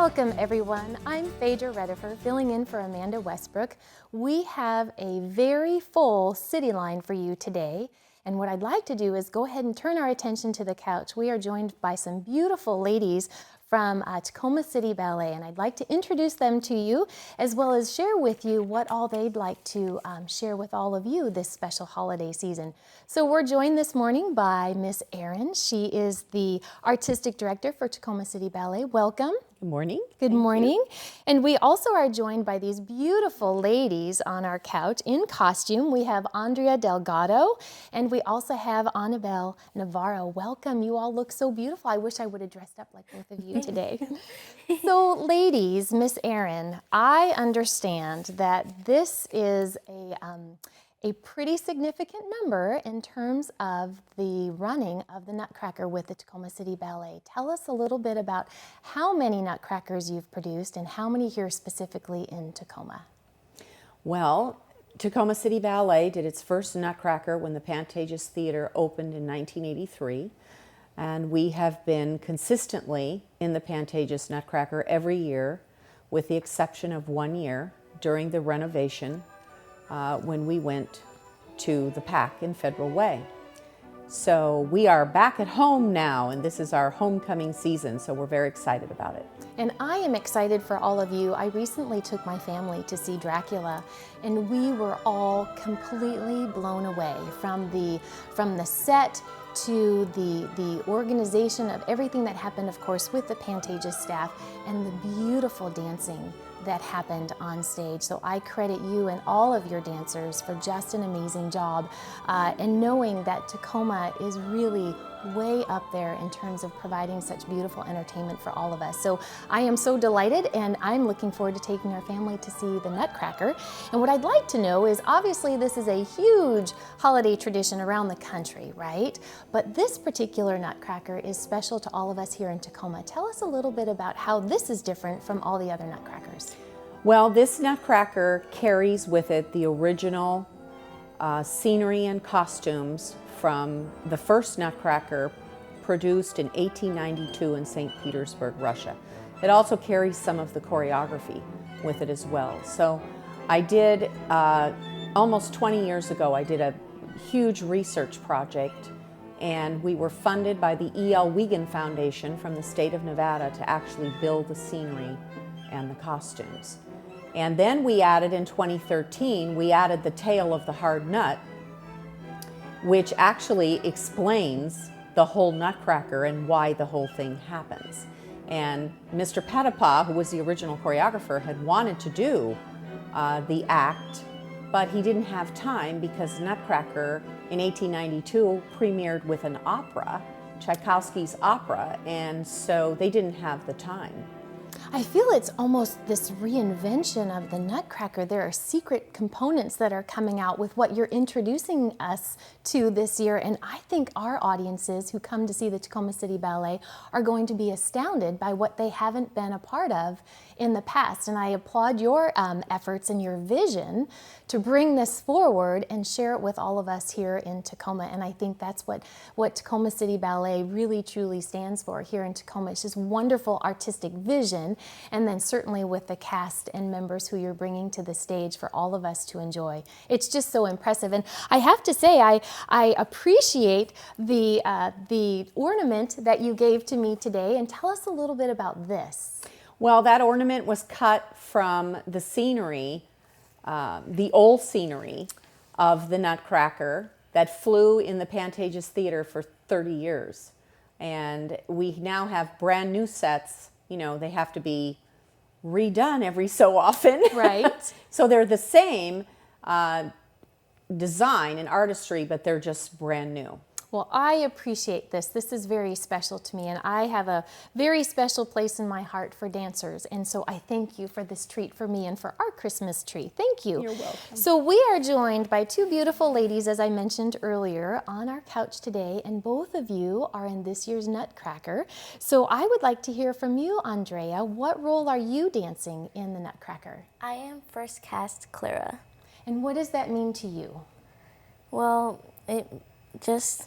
Welcome everyone. I'm Phaedra Redifer, filling in for Amanda Westbrook. We have a very full CityLine for you today. And what I'd like to do is go ahead and turn our attention to the couch. We are joined by some beautiful ladies from Tacoma City Ballet, and I'd like to introduce them to you as well as share with you what all they'd like to share with all of you this special holiday season. So we're joined this morning by Miss Erin. She is the Artistic Director for Tacoma City Ballet. Welcome. Good morning. Good morning. And we also are joined by these beautiful ladies on our couch in costume. We have Andrea Delgado, and we also have Annabelle Navarro. Welcome. You all look so beautiful. I wish I would have dressed up like both of you today. So ladies, Miss Erin, I understand that this is a pretty significant number in terms of the running of the Nutcracker with the Tacoma City Ballet. Tell us a little bit about how many Nutcrackers you've produced and how many here specifically in Tacoma. Well, Tacoma City Ballet did its first Nutcracker when the Pantages Theater opened in 1983. And we have been consistently in the Pantages Nutcracker every year, with the exception of 1 year during the renovation when we went to the PAC in Federal Way. So we are back at home now, and this is our homecoming season, so we're very excited about it. And I am excited for all of you. I recently took my family to see Dracula, and we were all completely blown away from the set to the organization of everything that happened, of course, with the Pantages staff and the beautiful dancing that happened on stage. So I credit you and all of your dancers for just an amazing job, and knowing that Tacoma is really way up there in terms of providing such beautiful entertainment for all of us. So I am so delighted, and I'm looking forward to taking our family to see the Nutcracker. And what I'd like to know is, obviously this is a huge holiday tradition around the country, right? But this particular Nutcracker is special to all of us here in Tacoma. Tell us a little bit about how this is different from all the other Nutcrackers. Well, this Nutcracker carries with it the original scenery and costumes from the first Nutcracker produced in 1892 in St. Petersburg, Russia. It also carries some of the choreography with it as well. So I did, almost 20 years ago, I did a huge research project, and we were funded by the E.L. Wiegand Foundation from the state of Nevada to actually build the scenery and the costumes. And then we added, in 2013, we added the Tale of the Hard Nut, which actually explains the whole Nutcracker and why the whole thing happens. And Mr. Pettipaw, who was the original choreographer, had wanted to do the act, but he didn't have time because Nutcracker in 1892 premiered with an opera, Tchaikovsky's opera, and so they didn't have the time. I feel it's almost this reinvention of the Nutcracker. There are secret components that are coming out with what you're introducing us to this year, and I think our audiences who come to see the Tacoma City Ballet are going to be astounded by what they haven't been a part of in the past. And I applaud your efforts and your vision to bring this forward and share it with all of us here in Tacoma. And I think that's what Tacoma City Ballet really truly stands for here in Tacoma. It's just wonderful artistic vision, and then certainly with the cast and members who you're bringing to the stage for all of us to enjoy. It's just so impressive. And I have to say, I appreciate the ornament that you gave to me today. And tell us a little bit about this. Well, that ornament was cut from the scenery, the old scenery of the Nutcracker that flew in the Pantages Theater for 30 years. And we now have brand new sets. You know, they have to be redone every so often. Right. So they're the same design and artistry, but they're just brand new. Well, I appreciate this. This is very special to me, and I have a very special place in my heart for dancers. And so I thank you for this treat for me and for our Christmas tree. Thank you. You're welcome. So we are joined by two beautiful ladies, as I mentioned earlier, on our couch today, and both of you are in this year's Nutcracker. So I would like to hear from you, Andrea. What role are you dancing in the Nutcracker? I am first cast Clara. And what does that mean to you? Well, it's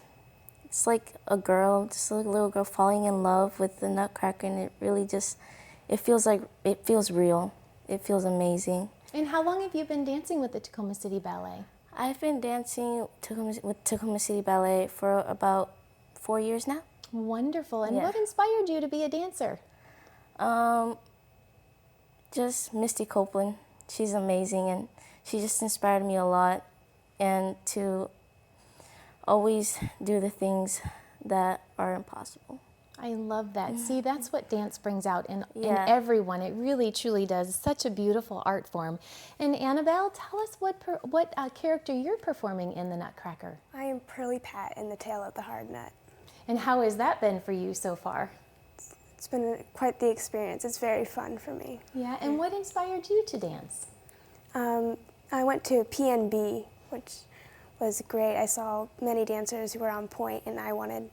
like a girl, just a little girl falling in love with the Nutcracker, and it it feels real. It feels amazing. And how long have you been dancing with the Tacoma City Ballet? I've been dancing with Tacoma City Ballet for about 4 years now. Wonderful. And Yeah. what inspired you to be a dancer? Just Misty Copeland. She's amazing, and she just inspired me a lot, and to always do the things that are impossible. I love that. See, that's what dance brings out in Yeah. everyone. It really, truly does. It's such a beautiful art form. And Annabelle, tell us what character you're performing in the Nutcracker. I am Pearly Pat in The Tale of the Hard Nut. And how has that been for you so far? It's been quite the experience. It's very fun for me. Yeah, and what inspired you to dance? I went to PNB, which was great. I saw many dancers who were on point, and I wanted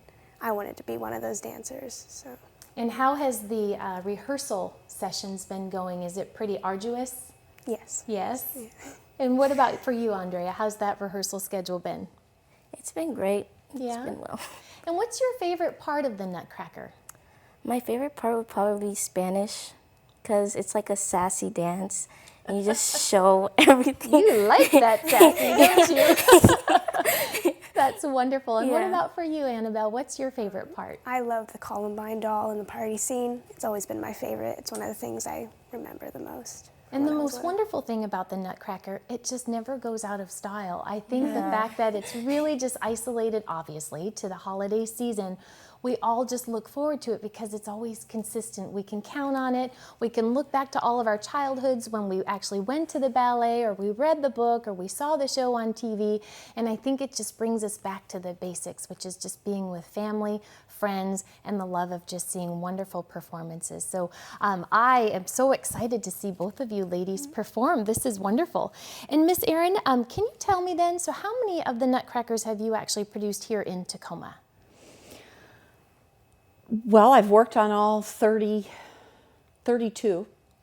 to be one of those dancers. So. And how has the rehearsal sessions been going? Is it pretty arduous? Yes. Yes? Yeah. And what about for you, Andrea? How's that rehearsal schedule been? It's been great. Yeah? It's been well. And what's your favorite part of the Nutcracker? My favorite part would probably be Spanish, because it's like a sassy dance, and you just show everything. You like that sassy, don't you? That's wonderful. And what Yeah. about for you, Annabelle? What's your favorite part? I love the Columbine doll and the party scene. It's always been my favorite. It's one of the things I remember the most. And the when I was most little. wonderful thing about the Nutcracker, it just never goes out of style. I think the fact that it's really just isolated, obviously, to the holiday season, we all just look forward to it because it's always consistent. We can count on it. We can look back to all of our childhoods when we actually went to the ballet, or we read the book, or we saw the show on TV. And I think it just brings us back to the basics, which is just being with family, friends, and the love of just seeing wonderful performances. So I am so excited to see both of you ladies perform. This is wonderful. And Miss Erin, can you tell me then, so how many of the Nutcrackers have you actually produced here in Tacoma? Well, I've worked on all 32.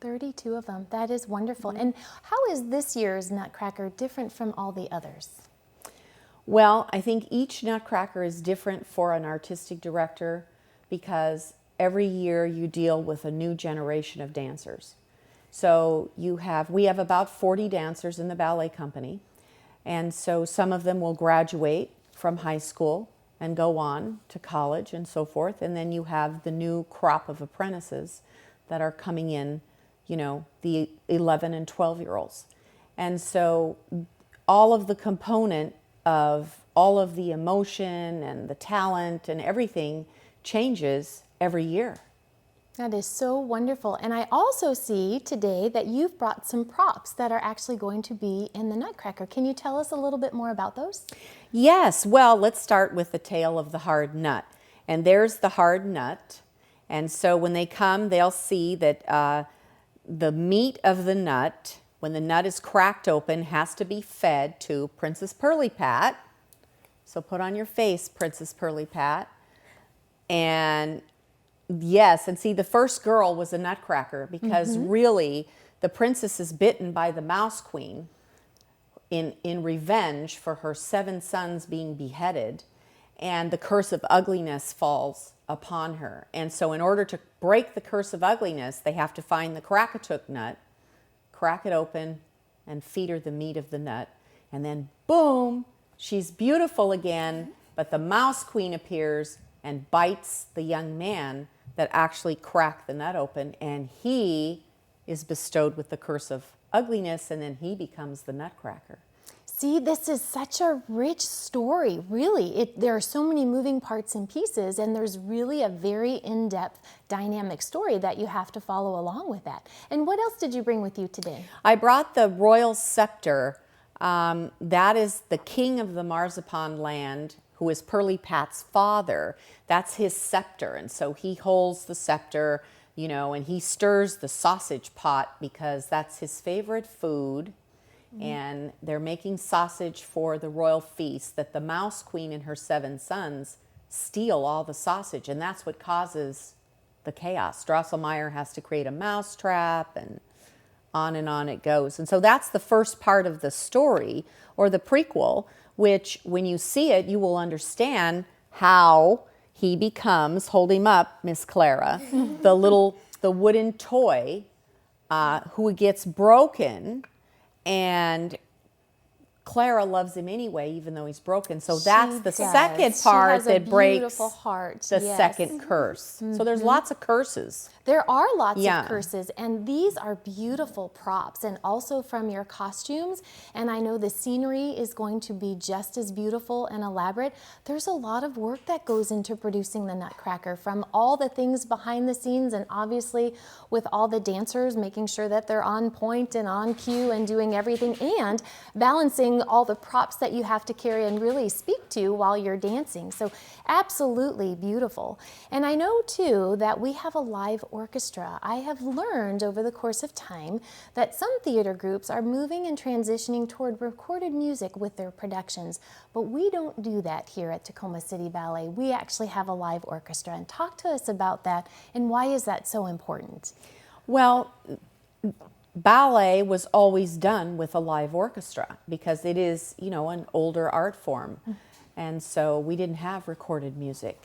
32 of them. That is wonderful. And how is this year's Nutcracker different from all the others? Well, I think each Nutcracker is different for an artistic director because every year you deal with a new generation of dancers. So we have about 40 dancers in the ballet company, and so some of them will graduate from high school and go on to college and so forth, and then you have the new crop of apprentices that are coming in, you know, the 11 and 12-year-olds. And so all of the component of all of the emotion and the talent and everything changes every year. That is so wonderful. And I also see today that you've brought some props that are actually going to be in the Nutcracker. Can you tell us a little bit more about those? Yes, well, let's start with the tale of the hard nut. And there's the hard nut. And so when they come, they'll see that the meat of the nut, when the nut is cracked open, has to be fed to Princess Pearly Pat. So put on your face, Princess Pearly Pat. And yes, and see, the first girl was a Nutcracker because really the princess is bitten by the Mouse Queen in revenge for her 7 sons being beheaded, and the curse of ugliness falls upon her. And so in order to break the curse of ugliness, they have to find the Crackatook nut, crack it open, and feed her the meat of the nut. And then boom, she's beautiful again, but the Mouse Queen appears and bites the young man that actually cracked the nut open, and he is bestowed with the curse of ugliness, and then he becomes the Nutcracker. See, this is such a rich story, really. There are so many moving parts and pieces, and there's really a very in-depth, dynamic story that you have to follow along with that. And what else did you bring with you today? I brought the royal scepter. That is the king of the Marzipan land, who is Pearly Pat's father. That's his scepter, and so he holds the scepter, you know, and he stirs the sausage pot because that's his favorite food. And they're making sausage for the royal feast, that the Mouse Queen and her 7 sons steal all the sausage, and that's what causes the chaos. Drosselmeyer has to create a mouse trap, and on it goes. And so that's the first part of the story, or the prequel, which when you see it, you will understand how he becomes, hold him up, Miss Clara, the little the wooden toy who gets broken, and Clara loves him anyway, even though he's broken. So that's the second part that breaks the second curse. So there's lots of curses. There are lots of curses, and these are beautiful props, and also from your costumes. And I know the scenery is going to be just as beautiful and elaborate. There's a lot of work that goes into producing the Nutcracker, from all the things behind the scenes, and obviously with all the dancers, making sure that they're on point and on cue and doing everything, and balancing all the props that you have to carry and really speak to while you're dancing. So absolutely beautiful. And I know too that we have a live orchestra. I have learned over the course of time that some theater groups are moving and transitioning toward recorded music with their productions, but we don't do that here at Tacoma City Ballet. We actually have a live orchestra. And talk to us about that, and why is that so important? Well, ballet was always done with a live orchestra because it is, you know, an older art form. And so we didn't have recorded music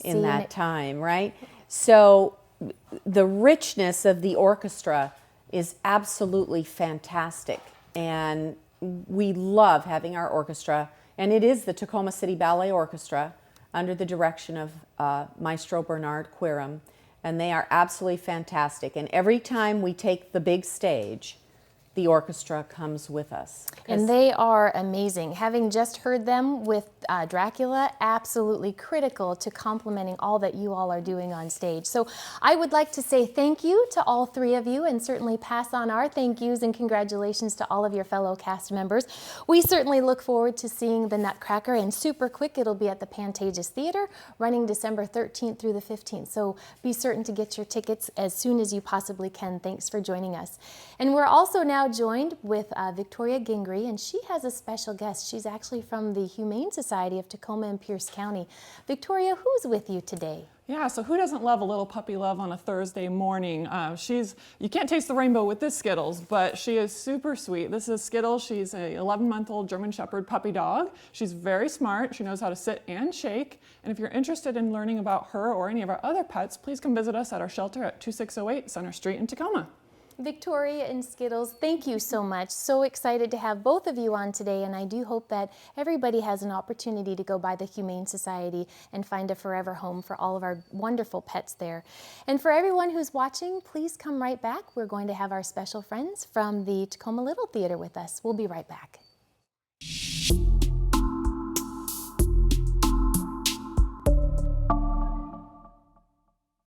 in that time, right? So the richness of the orchestra is absolutely fantastic. And we love having our orchestra. And it is the Tacoma City Ballet Orchestra under the direction of Maestro Bernard Quirum. And they are absolutely fantastic. And every time we take the big stage, the orchestra comes with us. And they are amazing. Having just heard them with Dracula, absolutely critical to complementing all that you all are doing on stage. So I would like to say thank you to all three of you, and certainly pass on our thank yous and congratulations to all of your fellow cast members. We certainly look forward to seeing the Nutcracker, and super quick, it'll be at the Pantages Theater running December 13th through the 15th. So be certain to get your tickets as soon as you possibly can. Thanks for joining us. And we're also now joined with Victoria Gingrey, and she has a special guest. She's actually from the Humane Society of Tacoma and Pierce County. Victoria, who's with you today? Yeah, so who doesn't love a little puppy love on a Thursday morning? You can't taste the rainbow with this Skittles, but she is super sweet. This is Skittles. She's a 11-month-old German Shepherd puppy dog. She's very smart. She knows how to sit and shake. And if you're interested in learning about her or any of our other pets, please come visit us at our shelter at 2608 Center Street in Tacoma. Victoria and Skittles, thank you so much. So excited to have both of you on today, and I do hope that everybody has an opportunity to go by the Humane Society and find a forever home for all of our wonderful pets there. And for everyone who's watching, please come right back. We're going to have our special friends from the Tacoma Little Theater with us. We'll be right back.